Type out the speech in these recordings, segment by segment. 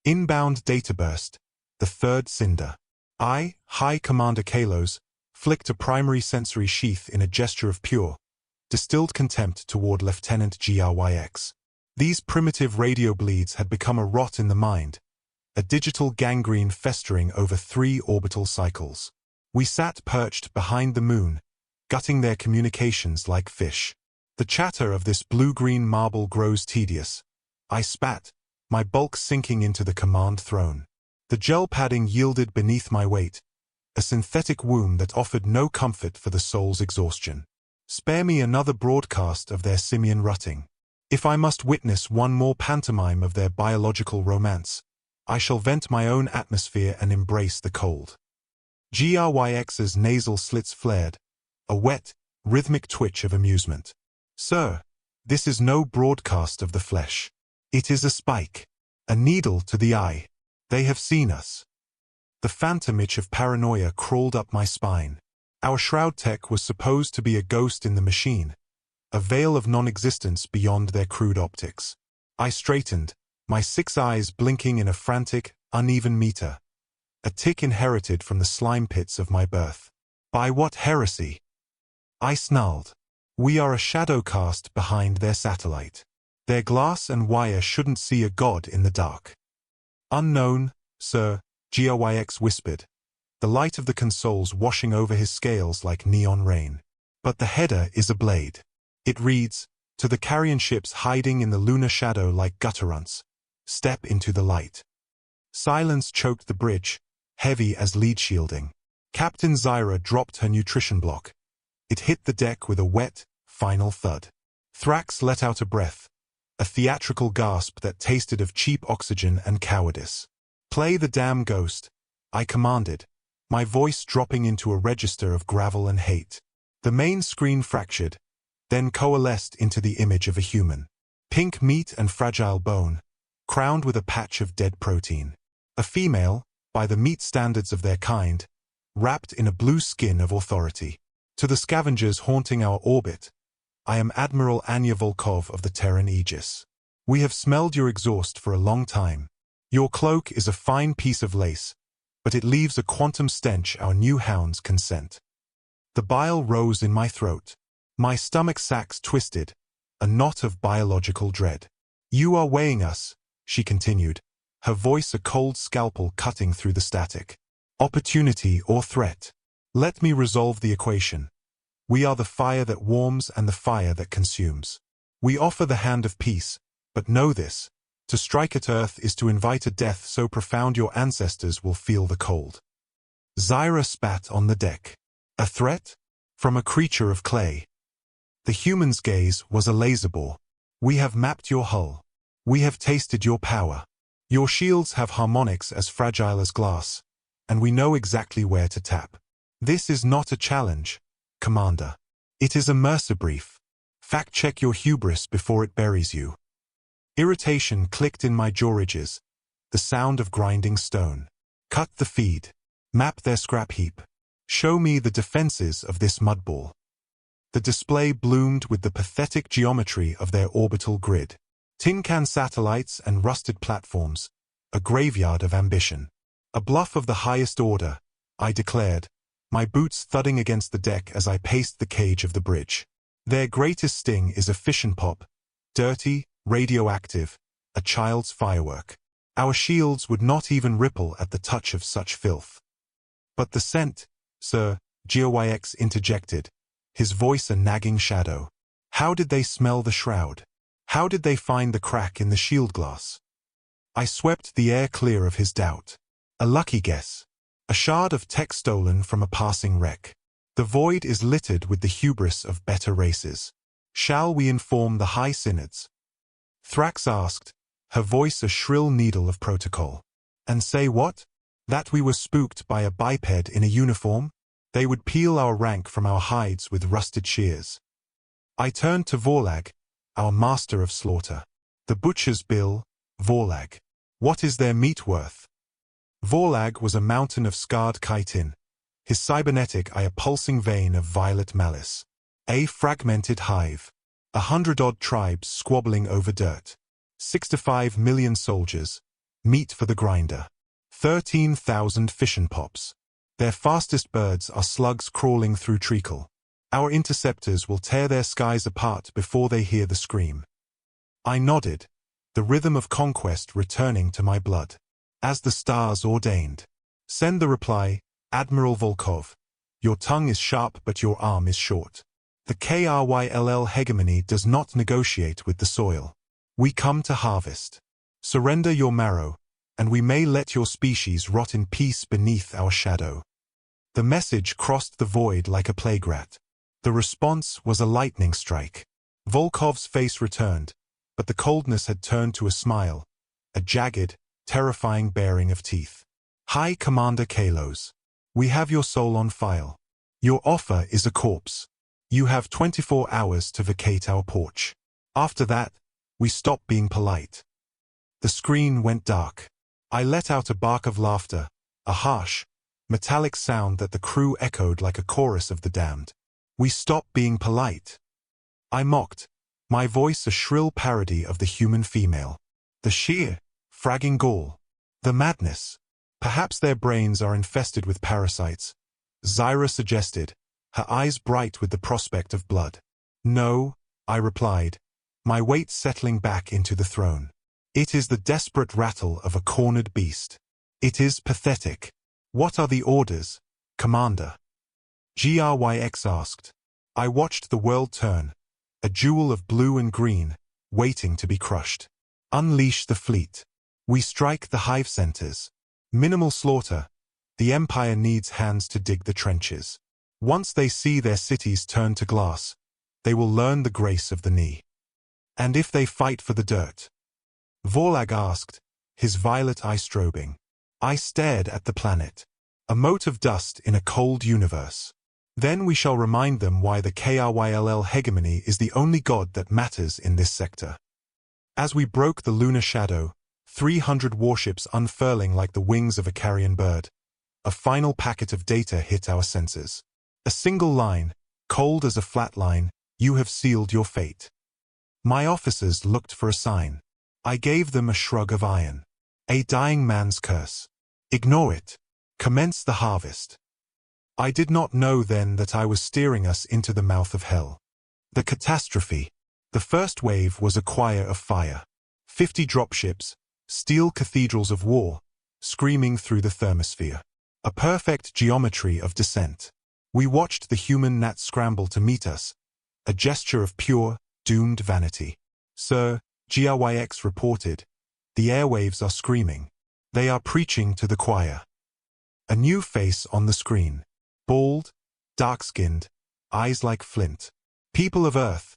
Inbound data burst. The third cinder. I, High Commander Kaelos, flicked a primary sensory sheath in a gesture of pure, distilled contempt toward Lieutenant Gryx. These primitive radio bleeds had become a rot in the mind, a digital gangrene festering over 3 orbital cycles. We sat perched behind the moon, gutting their communications like fish. The chatter of this blue-green marble grows tedious. I spat, my bulk sinking into the command throne. The gel padding yielded beneath my weight, a synthetic womb that offered no comfort for the soul's exhaustion. Spare me another broadcast of their simian rutting. If I must witness one more pantomime of their biological romance, I shall vent my own atmosphere and embrace the cold. Gryx's nasal slits flared, a wet, rhythmic twitch of amusement. Sir, this is no broadcast of the flesh. It is a spike, a needle to the eye. They have seen us. The phantom itch of paranoia crawled up my spine. Our shroud tech was supposed to be a ghost in the machine, a veil of non-existence beyond their crude optics. I straightened, my 6 eyes blinking in a frantic, uneven meter, a tick inherited from the slime pits of my birth. By what heresy? I snarled. We are a shadow cast behind their satellite. Their glass and wire shouldn't see a god in the dark. Unknown, sir, Gryx whispered, the light of the consoles washing over his scales like neon rain. But the header is a blade. It reads, to the carrion ships hiding in the lunar shadow like gutterunts, step into the light. Silence choked the bridge, heavy as lead shielding. Captain Zyra dropped her nutrition block. It hit the deck with a wet, final thud. Thrax let out a breath, a theatrical gasp that tasted of cheap oxygen and cowardice. Play the damn ghost, I commanded, my voice dropping into a register of gravel and hate. The main screen fractured, then coalesced into the image of a human. Pink meat and fragile bone, crowned with a patch of dead protein. A female, by the meat standards of their kind, wrapped in a blue skin of authority. To the scavengers haunting our orbit, I am Admiral Anya Volkov of the Terran Aegis. We have smelled your exhaust for a long time. Your cloak is a fine piece of lace, but it leaves a quantum stench our new hounds can scent. The bile rose in my throat. My stomach sacs twisted, a knot of biological dread. You are weighing us, she continued, her voice a cold scalpel cutting through the static. Opportunity or threat? Let me resolve the equation. We are the fire that warms and the fire that consumes. We offer the hand of peace, but know this, to strike at Earth is to invite a death so profound your ancestors will feel the cold. Zyra spat on the deck. A threat? From a creature of clay. The human's gaze was a laser bore. We have mapped your hull. We have tasted your power. Your shields have harmonics as fragile as glass, and we know exactly where to tap. This is not a challenge, Commander. It is a mercy brief. Fact-check your hubris before it buries you. Irritation clicked in my jaw ridges, the sound of grinding stone. Cut the feed. Map their scrap heap. Show me the defenses of this mudball. The display bloomed with the pathetic geometry of their orbital grid. Tin can satellites and rusted platforms, a graveyard of ambition. A bluff of the highest order, I declared, my boots thudding against the deck as I paced the cage of the bridge. Their greatest sting is a fission pop, dirty, radioactive, a child's firework. Our shields would not even ripple at the touch of such filth. But the scent, sir, Gryx interjected, his voice a nagging shadow. How did they smell the shroud? How did they find the crack in the shield glass? I swept the air clear of his doubt. A lucky guess. A shard of tech stolen from a passing wreck. The void is littered with the hubris of better races. Shall we inform the High Synods? Thrax asked, her voice a shrill needle of protocol. And say what? That we were spooked by a biped in a uniform? They would peel our rank from our hides with rusted shears. I turned to Vorlag, our master of slaughter. The butcher's bill, Vorlag. What is their meat worth? Vorlag was a mountain of scarred chitin, his cybernetic eye a pulsing vein of violet malice. A fragmented hive. 100-odd tribes squabbling over dirt. 65 million soldiers, meat for the grinder. 13,000 fission pops. Their fastest birds are slugs crawling through treacle. Our interceptors will tear their skies apart before they hear the scream. I nodded, the rhythm of conquest returning to my blood. As the stars ordained. Send the reply, Admiral Volkov. Your tongue is sharp but your arm is short. The Kryll Hegemony does not negotiate with the soil. We come to harvest. Surrender your marrow, and we may let your species rot in peace beneath our shadow. The message crossed the void like a plague rat. The response was a lightning strike. Volkov's face returned, but the coldness had turned to a smile, a jagged, terrifying baring of teeth. Hi, Commander Kaelos. We have your soul on file. Your offer is a corpse. You have 24 hours to vacate our porch. After that, we stop being polite. The screen went dark. I let out a bark of laughter, a harsh, metallic sound that the crew echoed like a chorus of the damned. We stop being polite. I mocked, my voice a shrill parody of the human female. The sheer, fragging gall. The madness. Perhaps their brains are infested with parasites, Zyra suggested, her eyes bright with the prospect of blood. No, I replied, my weight settling back into the throne. It is the desperate rattle of a cornered beast. It is pathetic. What are the orders, Commander? Gryx asked. I watched the world turn, a jewel of blue and green, waiting to be crushed. Unleash the fleet. We strike the hive centers. Minimal slaughter. The Empire needs hands to dig the trenches. Once they see their cities turn to glass, they will learn the grace of the knee. And if they fight for the dirt? Vorlag asked, his violet eye strobing. I stared at the planet. A mote of dust in a cold universe. Then we shall remind them why the Kryll Hegemony is the only god that matters in this sector. As we broke the lunar shadow, 300 warships unfurling like the wings of a carrion bird, a final packet of data hit our sensors. A single line, cold as a flat line, you have sealed your fate. My officers looked for a sign. I gave them a shrug of iron. A dying man's curse. Ignore it. Commence the harvest. I did not know then that I was steering us into the mouth of hell. The catastrophe. The first wave was a choir of fire. 50 dropships, steel cathedrals of war, screaming through the thermosphere. A perfect geometry of descent. We watched the human gnat scramble to meet us, a gesture of pure, doomed vanity. Sir, Gryx reported, the airwaves are screaming. They are preaching to the choir. A new face on the screen. Bald, dark-skinned, eyes like flint. People of Earth,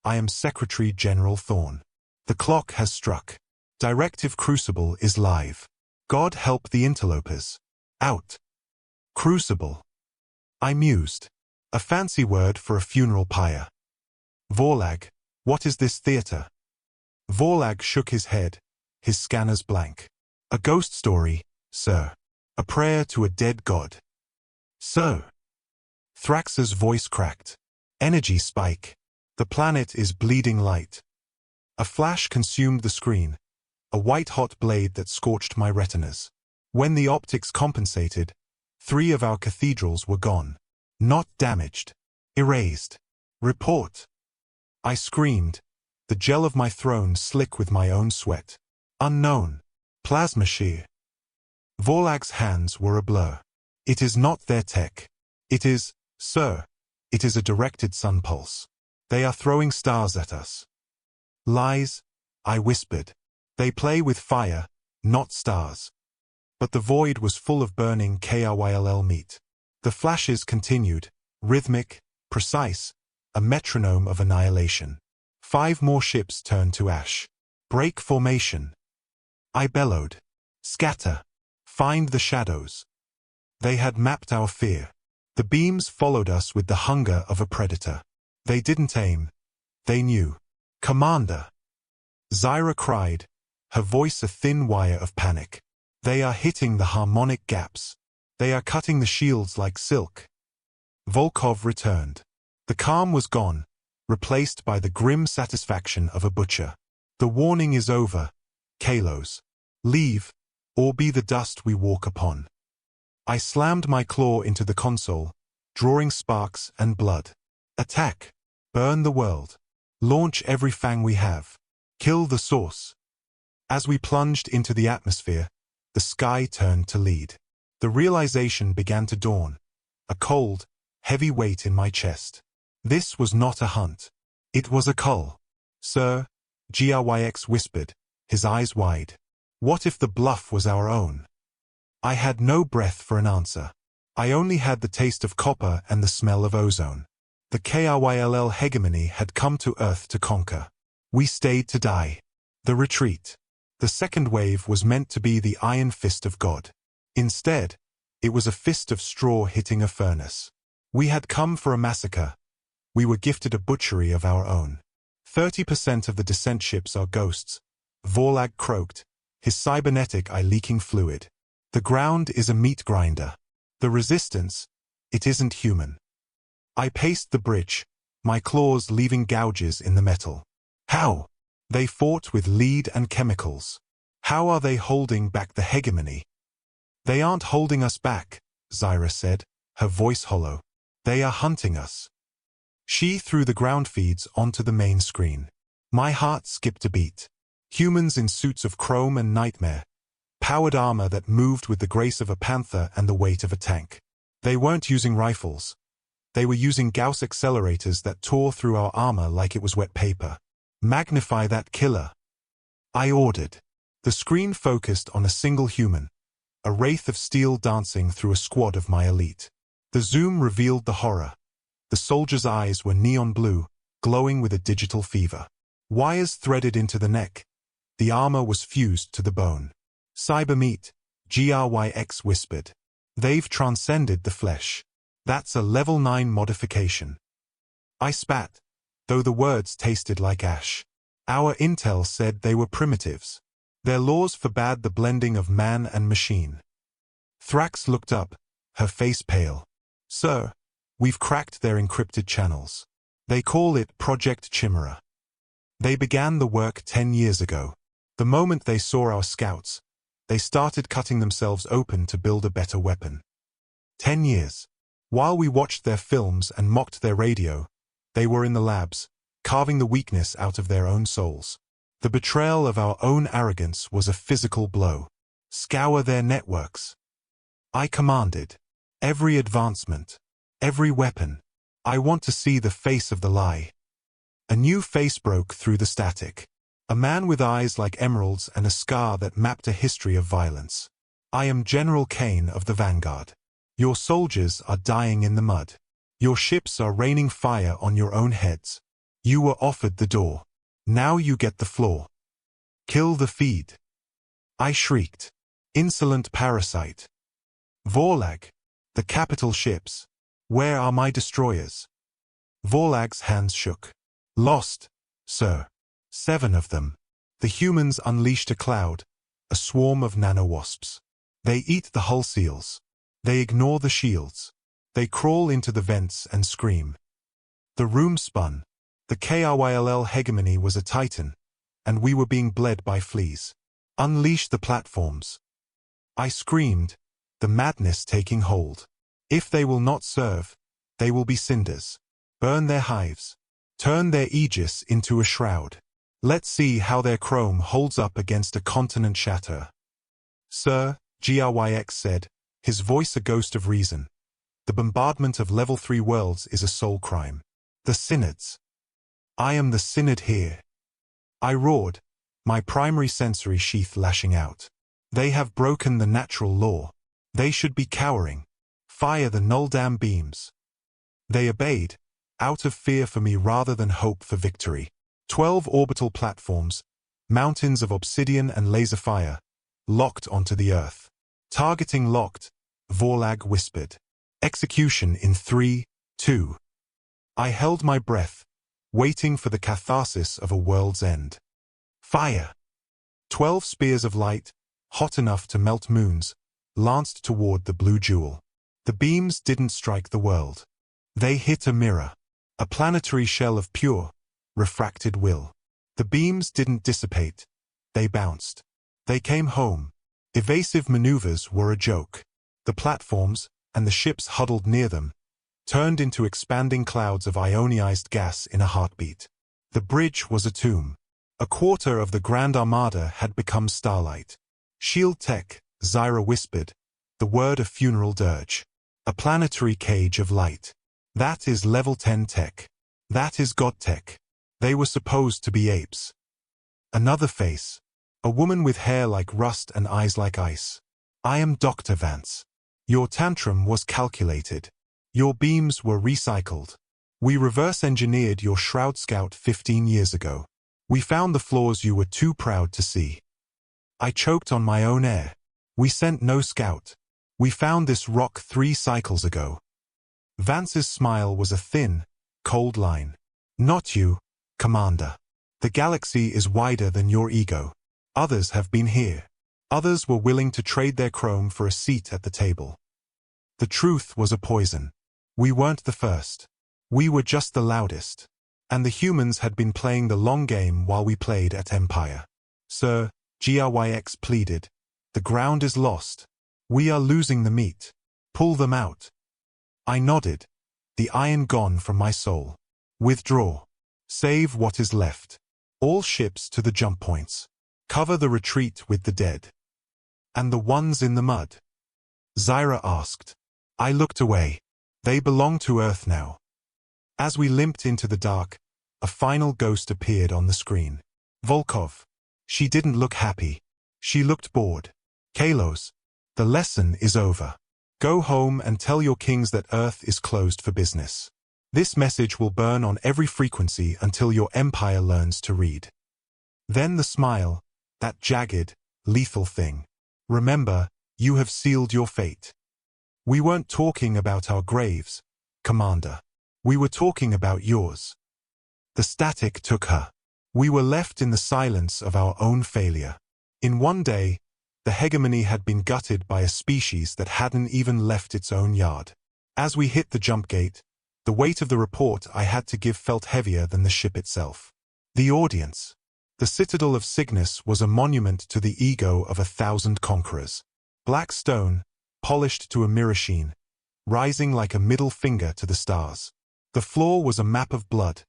I am Secretary General Thorn. The clock has struck. Directive Crucible is live. God help the interlopers. Out. Crucible. I mused. A fancy word for a funeral pyre. Vorlag, what is this theater? Vorlag shook his head, his scanners blank. A ghost story, sir. A prayer to a dead god. So. Thrax's voice cracked. Energy spike. The planet is bleeding light. A flash consumed the screen, a white-hot blade that scorched my retinas. When the optics compensated, 3 of our cathedrals were gone. Not damaged. Erased. Report. I screamed, the gel of my throne slick with my own sweat. Unknown. Plasma shear. Vorlag's hands were a blur. It is not their tech. It is, sir, it is a directed sun pulse. They are throwing stars at us. Lies, I whispered. They play with fire, not stars. But the void was full of burning Kryll meat. The flashes continued, rhythmic, precise, a metronome of annihilation. 5 more ships turned to ash. Break formation. I bellowed. Scatter. Find the shadows. They had mapped our fear. The beams followed us with the hunger of a predator. They didn't aim. They knew. Commander. Zyra cried, her voice a thin wire of panic. They are hitting the harmonic gaps. They are cutting the shields like silk. Volkov returned. The calm was gone, replaced by the grim satisfaction of a butcher. The warning is over, Kaelos. Leave, or be the dust we walk upon. I slammed my claw into the console, drawing sparks and blood. Attack. Burn the world. Launch every fang we have. Kill the source. As we plunged into the atmosphere, the sky turned to lead. The realization began to dawn, a cold, heavy weight in my chest. This was not a hunt. It was a cull. Sir, Gryx whispered, his eyes wide. What if the bluff was our own? I had no breath for an answer. I only had the taste of copper and the smell of ozone. The Kryll Hegemony had come to Earth to conquer. We stayed to die. The retreat. The second wave was meant to be the iron fist of God. Instead, it was a fist of straw hitting a furnace. We had come for a massacre. We were gifted a butchery of our own. 30% of the descent ships are ghosts. Vorlag croaked, his cybernetic eye leaking fluid. The ground is a meat grinder. The resistance, it isn't human. I paced the bridge, my claws leaving gouges in the metal. How? They fought with lead and chemicals. How are they holding back the hegemony? They aren't holding us back, Zyra said, her voice hollow. They are hunting us. She threw the ground feeds onto the main screen. My heart skipped a beat. Humans in suits of chrome and nightmare. Powered armor that moved with the grace of a panther and the weight of a tank. They weren't using rifles. They were using Gauss accelerators that tore through our armor like it was wet paper. Magnify that killer. I ordered. The screen focused on a single human, a wraith of steel dancing through a squad of my elite. The zoom revealed the horror. The soldier's eyes were neon blue, glowing with a digital fever. Wires threaded into the neck. The armor was fused to the bone. Cyber meat, Gryx whispered. They've transcended the flesh. That's a level 9 modification. I spat, though the words tasted like ash. Our intel said they were primitives. Their laws forbade the blending of man and machine. Thrax looked up, her face pale. Sir, we've cracked their encrypted channels. They call it Project Chimera. They began the work 10 years ago. The moment they saw our scouts, they started cutting themselves open to build a better weapon. 10 years. While we watched their films and mocked their radio, they were in the labs, carving the weakness out of their own souls. The betrayal of our own arrogance was a physical blow. Scour their networks. I commanded. Every advancement. Every weapon. I want to see the face of the lie. A new face broke through the static. A man with eyes like emeralds and a scar that mapped a history of violence. I am General Kane of the Vanguard. Your soldiers are dying in the mud. Your ships are raining fire on your own heads. You were offered the door. Now you get the floor. Kill the feed. I shrieked. Insolent parasite. Vorlag. The capital ships. Where are my destroyers? Vorlag's hands shook. Lost, sir. 7 of them. The humans unleashed a cloud, a swarm of nano-wasps. They eat the hull seals. They ignore the shields. They crawl into the vents and scream. The room spun. The Kryll Hegemony was a titan, and we were being bled by fleas. Unleash the platforms. I screamed, the madness taking hold. If they will not serve, they will be cinders. Burn their hives. Turn their Aegis into a shroud. Let's see how their chrome holds up against a continent shatter. Sir, Gryx said, his voice a ghost of reason. The bombardment of level 3 worlds is a soul crime. The synods. I am the synod here. I roared, my primary sensory sheath lashing out. They have broken the natural law. They should be cowering. Fire the null dam beams. They obeyed, out of fear for me rather than hope for victory. 12 orbital platforms, mountains of obsidian and laser fire, locked onto the Earth. Targeting locked, Vorlag whispered. Execution in 3, 2. I held my breath, waiting for the catharsis of a world's end. Fire! 12 spears of light, hot enough to melt moons, lanced toward the blue jewel. The beams didn't strike the world. They hit a mirror, a planetary shell of pure, refracted will. The beams didn't dissipate. They bounced. They came home. Evasive maneuvers were a joke. The platforms, and the ships huddled near them, turned into expanding clouds of ionized gas in a heartbeat. The bridge was a tomb. A quarter of the Grand Armada had become starlight. Shield tech, Zyra whispered, the word a funeral dirge. A planetary cage of light. That is level 10 tech. That is God tech. They were supposed to be apes. Another face. A woman with hair like rust and eyes like ice. I am Dr. Vance. Your tantrum was calculated. Your beams were recycled. We reverse-engineered your Shroud Scout 15 years ago. We found the flaws you were too proud to see. I choked on my own air. We sent no scout. We found this rock 3 cycles ago. Vance's smile was a thin, cold line. Not you, Commander. The galaxy is wider than your ego. Others have been here. Others were willing to trade their chrome for a seat at the table. The truth was a poison. We weren't the first. We were just the loudest. And the humans had been playing the long game while we played at Empire. Sir, GRYX pleaded, the ground is lost. We are losing the meat. Pull them out. I nodded, the iron gone from my soul. Withdraw. Save what is left. All ships to the jump points. Cover the retreat with the dead. And the ones in the mud? Zyra asked. I looked away. They belong to Earth now. As we limped into the dark, a final ghost appeared on the screen. Volkov. She didn't look happy. She looked bored. Kaelos, the lesson is over. Go home and tell your kings that Earth is closed for business. This message will burn on every frequency until your empire learns to read. Then the smile, that jagged, lethal thing. Remember, you have sealed your fate. We weren't talking about our graves, Commander. We were talking about yours. The static took her. We were left in the silence of our own failure. In one day, the hegemony had been gutted by a species that hadn't even left its own yard. As we hit the jump gate, the weight of the report I had to give felt heavier than the ship itself. The audience. The Citadel of Cygnus was a monument to the ego of 1,000 conquerors. Black stone, polished to a mirror sheen, rising like a middle finger to the stars. The floor was a map of blood.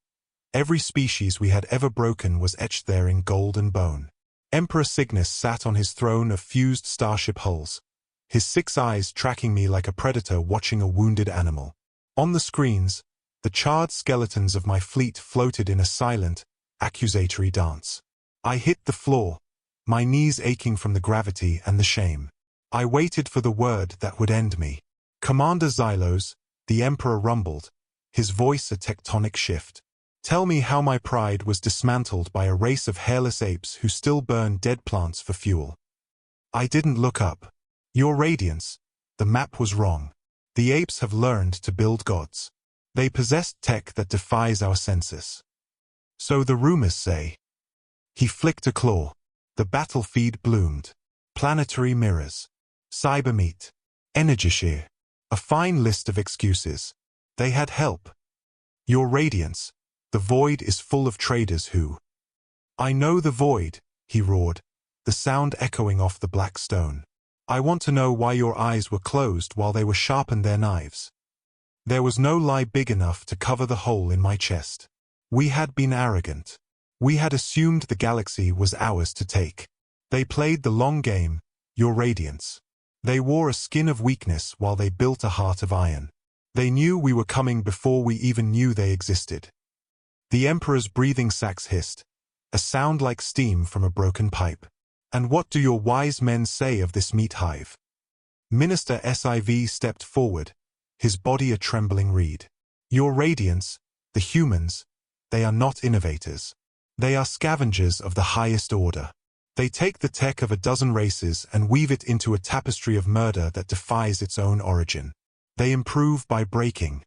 Every species we had ever broken was etched there in gold and bone. Emperor Cygnus sat on his throne of fused starship hulls, his 6 eyes tracking me like a predator watching a wounded animal. On the screens, the charred skeletons of my fleet floated in a silent, accusatory dance. I hit the floor, my knees aching from the gravity and the shame. I waited for the word that would end me. Commander Xylos, the Emperor rumbled, his voice a tectonic shift. Tell me how my pride was dismantled by a race of hairless apes who still burn dead plants for fuel. I didn't look up. Your Radiance, the map was wrong. The apes have learned to build gods. They possessed tech that defies our census. So the rumors say. He flicked a claw. The battle feed bloomed. Planetary mirrors. Cyber meat. Energy shear. A fine list of excuses. They had help. Your Radiance, the void is full of traders who... I know the void, he roared, the sound echoing off the black stone. I want to know why your eyes were closed while they were sharpened their knives. There was no lie big enough to cover the hole in my chest. We had been arrogant. We had assumed the galaxy was ours to take. They played the long game, your Radiance. They wore a skin of weakness while they built a heart of iron. They knew we were coming before we even knew they existed. The Emperor's breathing sacs hissed, a sound like steam from a broken pipe. And what do your wise men say of this meat hive? Minister Siv stepped forward, his body a trembling reed. Your Radiance, the humans, they are not innovators. They are scavengers of the highest order. They take the tech of a dozen races and weave it into a tapestry of murder that defies its own origin. They improve by breaking.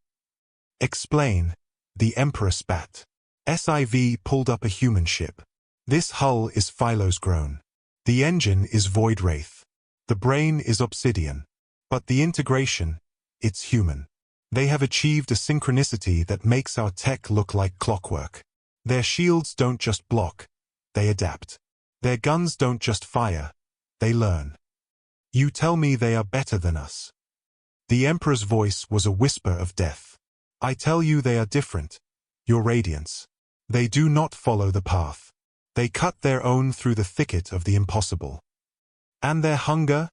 Explain, the Emperor spat. Siv pulled up a human ship. This hull is Phylos grown. The engine is Void Wraith. The brain is Obsidian. But the integration, it's human. They have achieved a synchronicity that makes our tech look like clockwork. Their shields don't just block, they adapt. Their guns don't just fire, they learn. You tell me they are better than us. The Emperor's voice was a whisper of death. I tell you they are different, your radiance. They do not follow the path. They cut their own through the thicket of the impossible. And their hunger?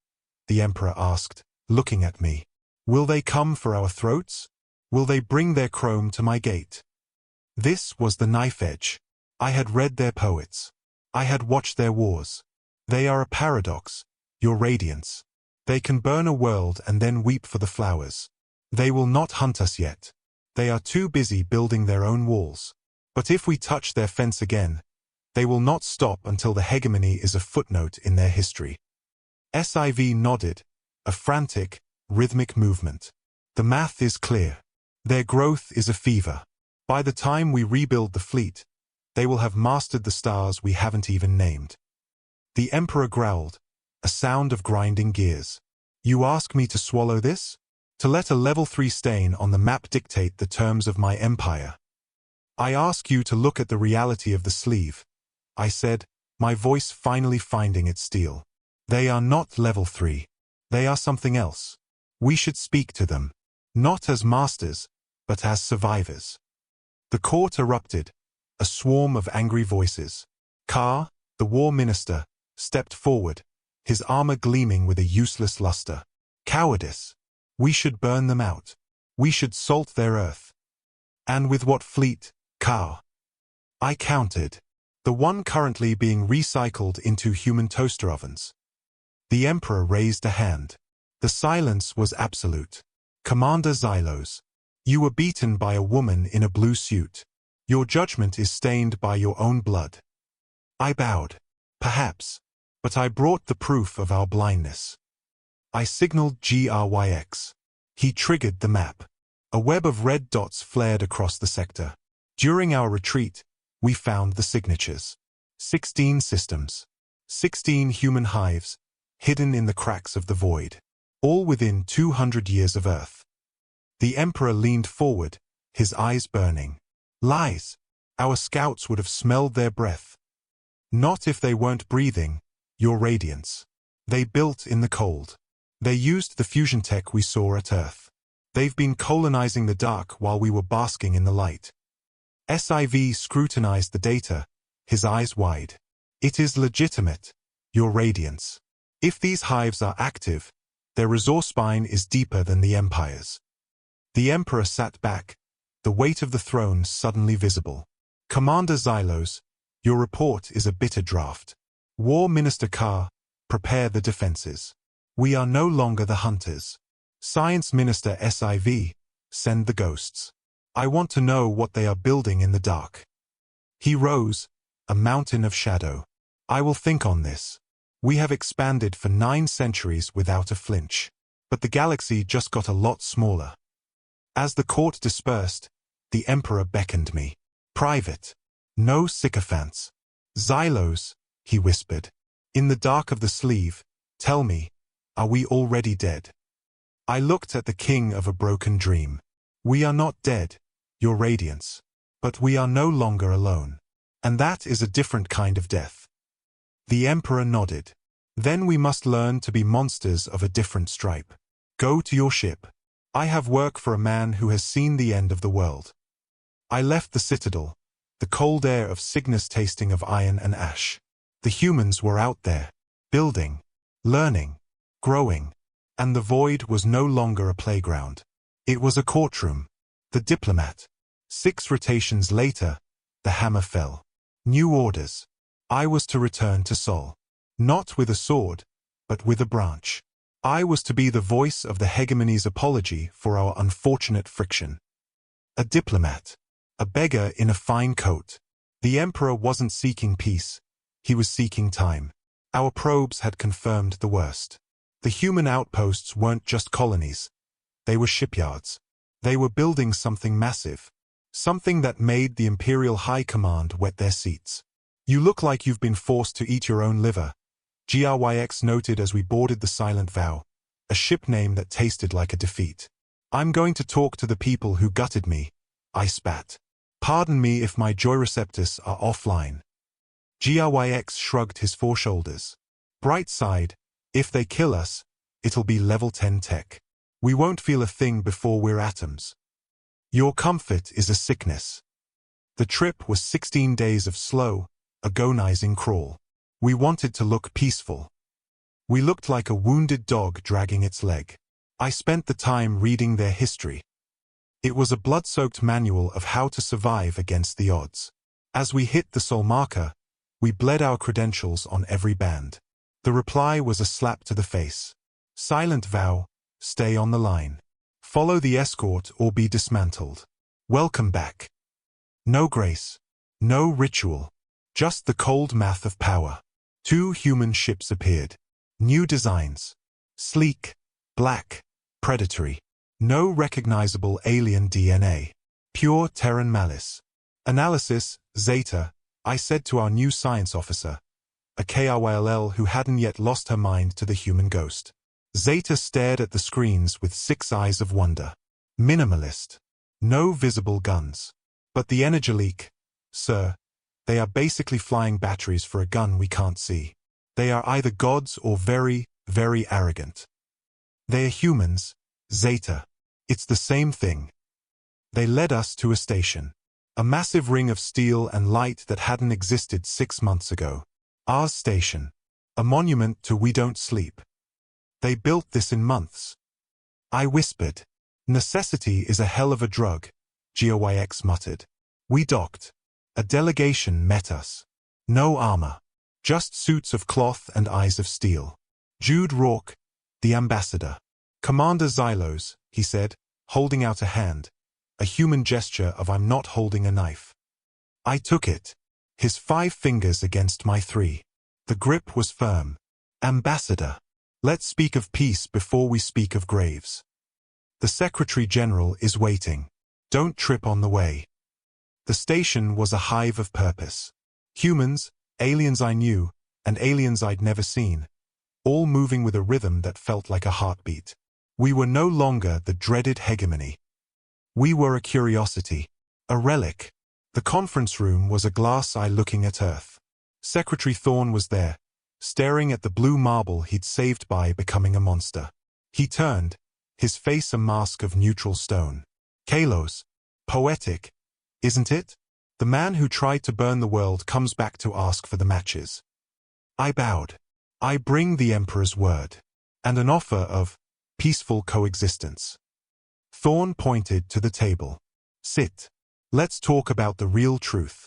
The Emperor asked, looking at me. Will they come for our throats? Will they bring their chrome to my gate? This was the knife edge. I had read their poets. I had watched their wars. They are a paradox, your radiance. They can burn a world and then weep for the flowers. They will not hunt us yet. They are too busy building their own walls. But if we touch their fence again, they will not stop until the hegemony is a footnote in their history. SIV nodded, a frantic, rhythmic movement. The math is clear. Their growth is a fever. By the time we rebuild the fleet, they will have mastered the stars we haven't even named. The Emperor growled, a sound of grinding gears. You ask me to swallow this? To let a level 3 stain on the map dictate the terms of my empire? I ask you to look at the reality of the sleeve, I said, my voice finally finding its steel. They are not level 3. They are something else. We should speak to them. Not as masters, but as survivors. The court erupted, a swarm of angry voices. Ka, the war minister, stepped forward, his armor gleaming with a useless luster. Cowardice. We should burn them out. We should salt their earth. And with what fleet, Ka? I counted. The one currently being recycled into human toaster ovens. The Emperor raised a hand. The silence was absolute. Commander Kaelos, you were beaten by a woman in a blue suit. Your judgment is stained by your own blood. I bowed. Perhaps. But I brought the proof of our blindness. I signaled GRYX. He triggered the map. A web of red dots flared across the sector. During our retreat, we found the signatures. 16 systems. 16 human hives, hidden in the cracks of the void. All within 200 years of Earth. The Emperor leaned forward, his eyes burning. Lies. Our scouts would have smelled their breath. Not if they weren't breathing, your radiance. They built in the cold. They used the fusion tech we saw at Earth. They've been colonizing the dark while we were basking in the light. SIV scrutinized the data, his eyes wide. It is legitimate, your radiance. If these hives are active, their resource spine is deeper than the Empire's. The Emperor sat back, the weight of the throne suddenly visible. Commander Kaelos, your report is a bitter draft. War Minister Ka, prepare the defenses. We are no longer the hunters. Science Minister SIV, send the ghosts. I want to know what they are building in the dark. He rose, a mountain of shadow. I will think on this. We have expanded for 9 centuries without a flinch. But the galaxy just got a lot smaller. As the court dispersed, the Emperor beckoned me. Private. No sycophants. Kaelos, he whispered. In the dark of the sleeve, tell me, are we already dead? I looked at the king of a broken dream. We are not dead, your radiance. But we are no longer alone. And that is a different kind of death. The Emperor nodded. Then we must learn to be monsters of a different stripe. Go to your ship. I have work for a man who has seen the end of the world. I left the citadel, the cold air of Cygnus tasting of iron and ash. The humans were out there, building, learning, growing, and the void was no longer a playground. It was a courtroom. The diplomat. 6 rotations later, the hammer fell. New orders. I was to return to Sol. Not with a sword, but with a branch. I was to be the voice of the hegemony's apology for our unfortunate friction. A diplomat. A beggar in a fine coat. The Emperor wasn't seeking peace. He was seeking time. Our probes had confirmed the worst. The human outposts weren't just colonies. They were shipyards. They were building something massive. Something that made the Imperial High Command wet their seats. You look like you've been forced to eat your own liver, GRYX noted as we boarded the Silent Vow, a ship name that tasted like a defeat. I'm going to talk to the people who gutted me, I spat. Pardon me if my joy receptors are offline. GRYX shrugged his 4 shoulders. Bright side, If they kill us, it'll be level 10 tech. We won't feel a thing before we're atoms. Your comfort is a sickness. The trip was 16 days of slow, agonizing crawl. We wanted to look peaceful. We looked like a wounded dog dragging its leg. I spent the time reading their history. It was a blood-soaked manual of how to survive against the odds. As we hit the soul marker, we bled our credentials on every band. The reply was a slap to the face. Silent vow, stay on the line. Follow the escort or be dismantled. Welcome back. No grace. No ritual. Just the cold math of power. 2 human ships appeared. New designs. Sleek, black, predatory. No recognizable alien DNA. Pure Terran malice. Analysis, Zeta, I said to our new science officer, a Kryll who hadn't yet lost her mind to the human ghost. Zeta stared at the screens with 6 eyes of wonder. Minimalist. No visible guns. But the energy leak, sir, they are basically flying batteries for a gun we can't see. They are either gods or very, very arrogant. They are humans, Zeta. It's the same thing. They led us to a station. A massive ring of steel and light that hadn't existed 6 months ago. Our station. A monument to we don't sleep. They built this in months. I whispered. Necessity is a hell of a drug, Goyx muttered. We docked. A delegation met us. No armor. Just suits of cloth and eyes of steel. Jude Rourke, the ambassador. Commander Xylos, he said, holding out a hand. A human gesture of I'm not holding a knife. I took it. His 5 fingers against my 3. The grip was firm. Ambassador. Let's speak of peace before we speak of graves. The Secretary General is waiting. Don't trip on the way. The station was a hive of purpose. Humans, aliens I knew, and aliens I'd never seen. All moving with a rhythm that felt like a heartbeat. We were no longer the dreaded hegemony. We were a curiosity. A relic. The conference room was a glass eye looking at Earth. Secretary Thorne was there, staring at the blue marble he'd saved by becoming a monster. He turned, his face a mask of neutral stone. Kaelos. Poetic, isn't it? The man who tried to burn the world comes back to ask for the matches. I bowed. I bring the Emperor's word. And an offer of peaceful coexistence. Thorne pointed to the table. Sit. Let's talk about the real truth.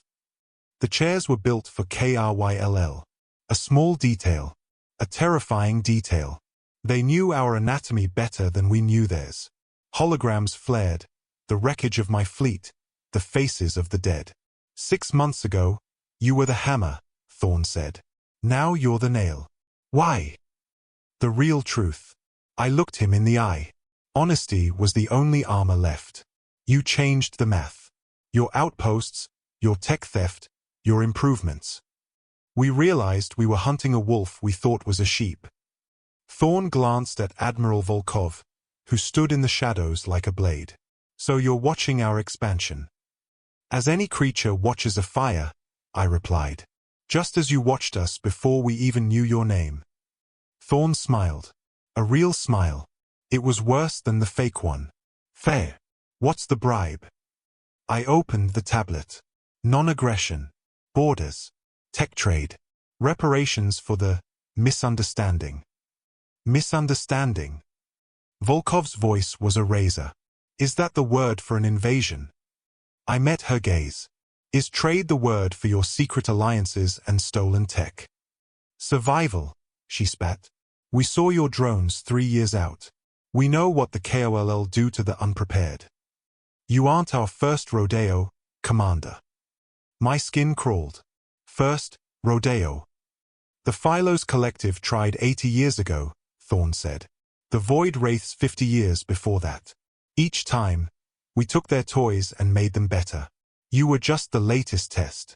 The chairs were built for Kryll. A small detail. A terrifying detail. They knew our anatomy better than we knew theirs. Holograms flared. The wreckage of my fleet. The faces of the dead. 6 months ago, you were the hammer, Thorne said. Now you're the nail. Why? The real truth. I looked him in the eye. Honesty was the only armor left. You changed the math. Your outposts, your tech theft, your improvements. We realized we were hunting a wolf we thought was a sheep. Thorne glanced at Admiral Volkov, who stood in the shadows like a blade. So you're watching our expansion. As any creature watches a fire, I replied. Just as you watched us before we even knew your name. Thorne smiled. A real smile. It was worse than the fake one. Fair. What's the bribe? I opened the tablet. Non-aggression. Borders. Tech trade. Reparations for the misunderstanding. Misunderstanding. Volkov's voice was a razor. Is that the word for an invasion? I met her gaze. Is trade the word for your secret alliances and stolen tech? Survival, she spat. We saw your drones 3 years out. We know what the Kryll do to the unprepared. You aren't our first rodeo, Commander. My skin crawled. First, rodeo. The Philos Collective tried 80 years ago, Thorne said. The Void Wraiths 50 years before that. Each time, we took their toys and made them better. You were just the latest test.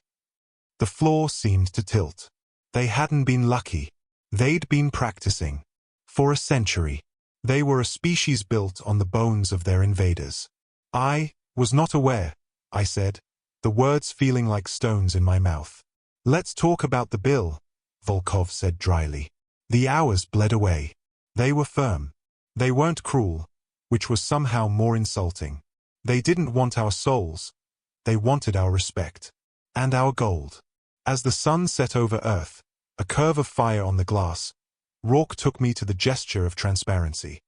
The floor seemed to tilt. They hadn't been lucky. They'd been practicing. For a century. They were a species built on the bones of their invaders. I was not aware, I said, the words feeling like stones in my mouth. Let's talk about the bill, Volkov said dryly. The hours bled away. They were firm. They weren't cruel, which was somehow more insulting. They didn't want our souls. They wanted our respect. And our gold. As the sun set over Earth, a curve of fire on the glass, Rourke took me to the gesture of transparency.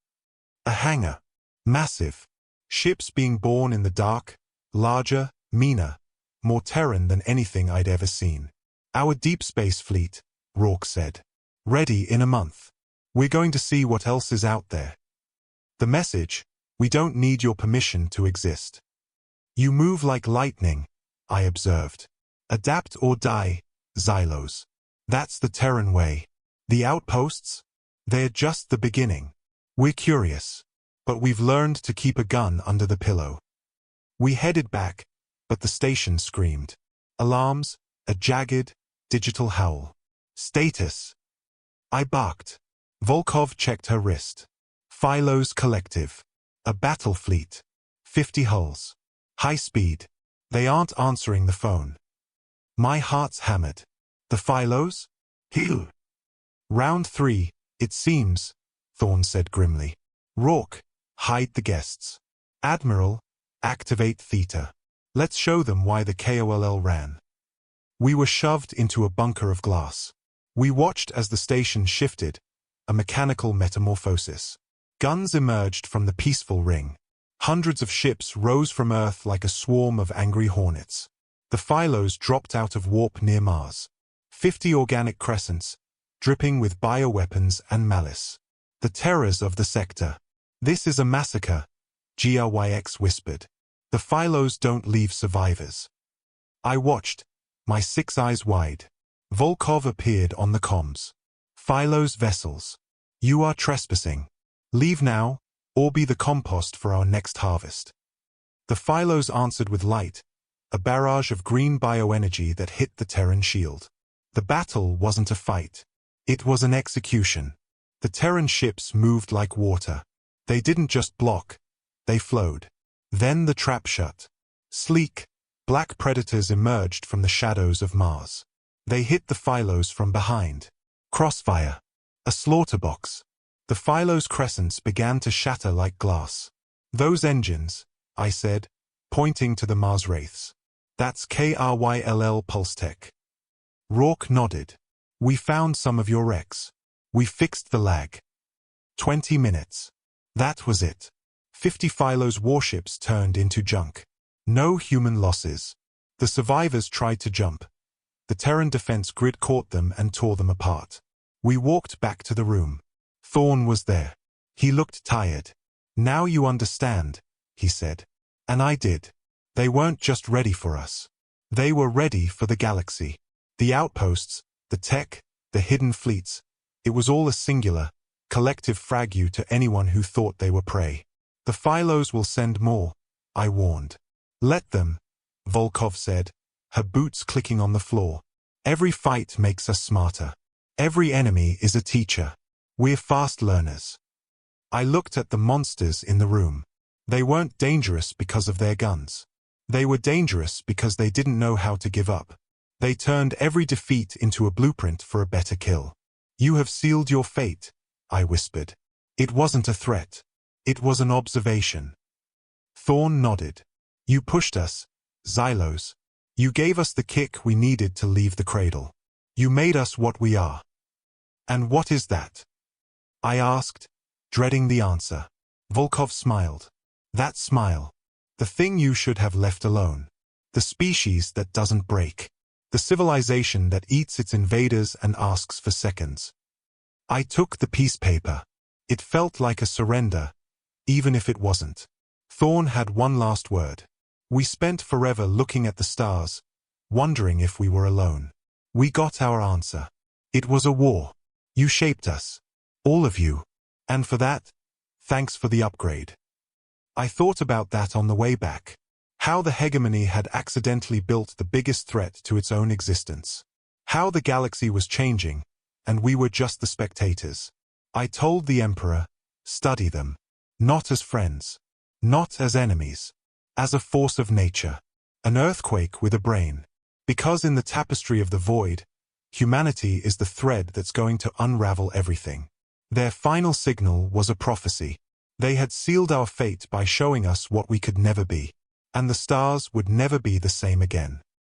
A hangar. Massive. Ships being born in the dark, larger, meaner, more Terran than anything I'd ever seen. Our deep space fleet, Rourke said. Ready in a month. We're going to see what else is out there. The message: we don't need your permission to exist. You move like lightning, I observed. Adapt or die, Xylos. That's the Terran way. The outposts? They're just the beginning. We're curious, but we've learned to keep a gun under the pillow. We headed back, but the station screamed. Alarms, a jagged, digital howl. Status. I barked. Volkov checked her wrist. Philos Collective. A battle fleet. 50 hulls. High speed. They aren't answering the phone. My heart's hammered. The Philos? Heal. Round 3, it seems, Thorne said grimly. Rourke, hide the guests. Admiral, activate Theta. Let's show them why the KOLL ran. We were shoved into a bunker of glass. We watched as the station shifted, a mechanical metamorphosis. Guns emerged from the peaceful ring. Hundreds of ships rose from Earth like a swarm of angry hornets. The Philos dropped out of warp near Mars. 50 organic crescents, dripping with bioweapons and malice. The terrors of the sector. This is a massacre, GRYX whispered. The Philos don't leave survivors. I watched, my 6 eyes wide. Volkov appeared on the comms. Philos vessels. You are trespassing. Leave now, or be the compost for our next harvest. The Philos answered with light, a barrage of green bioenergy that hit the Terran shield. The battle wasn't a fight. It was an execution. The Terran ships moved like water. They didn't just block, they flowed. Then the trap shut. Sleek, black predators emerged from the shadows of Mars. They hit the Philos from behind. Crossfire. A slaughter box. The Philos crescents began to shatter like glass. Those engines, I said, pointing to the Mars Wraiths. That's KRYLL Pulsetech. Rourke nodded. We found some of your wrecks. We fixed the lag. 20 minutes. That was it. 50 Philos warships turned into junk. No human losses. The survivors tried to jump. The Terran defense grid caught them and tore them apart. We walked back to the room. Thorne was there. He looked tired. Now you understand, he said. And I did. They weren't just ready for us. They were ready for the galaxy. The outposts, the tech, the hidden fleets. It was all a singular, collective fragu to anyone who thought they were prey. The Philos will send more, I warned. Let them, Volkov said, her boots clicking on the floor. Every fight makes us smarter. Every enemy is a teacher. We're fast learners. I looked at the monsters in the room. They weren't dangerous because of their guns. They were dangerous because they didn't know how to give up. They turned every defeat into a blueprint for a better kill. You have sealed your fate, I whispered. It wasn't a threat. It was an observation. Thorne nodded. You pushed us, Xylos. You gave us the kick we needed to leave the cradle. You made us what we are. And what is that? I asked, dreading the answer. Volkov smiled. That smile. The thing you should have left alone. The species that doesn't break. The civilization that eats its invaders and asks for seconds. I took the peace paper. It felt like a surrender, even if it wasn't. Thorne had one last word. We spent forever looking at the stars, wondering if we were alone. We got our answer. It was a war. You shaped us. All of you. And for that, thanks for the upgrade. I thought about that on the way back. How the hegemony had accidentally built the biggest threat to its own existence. How the galaxy was changing, and we were just the spectators. I told the Emperor, study them. Not as friends. Not as enemies. As a force of nature. An earthquake with a brain. Because in the tapestry of the void, Humanity is the thread that's going to unravel everything. Their final signal was a prophecy. They had sealed our fate by showing us what we could never be. And the stars would never be the same again.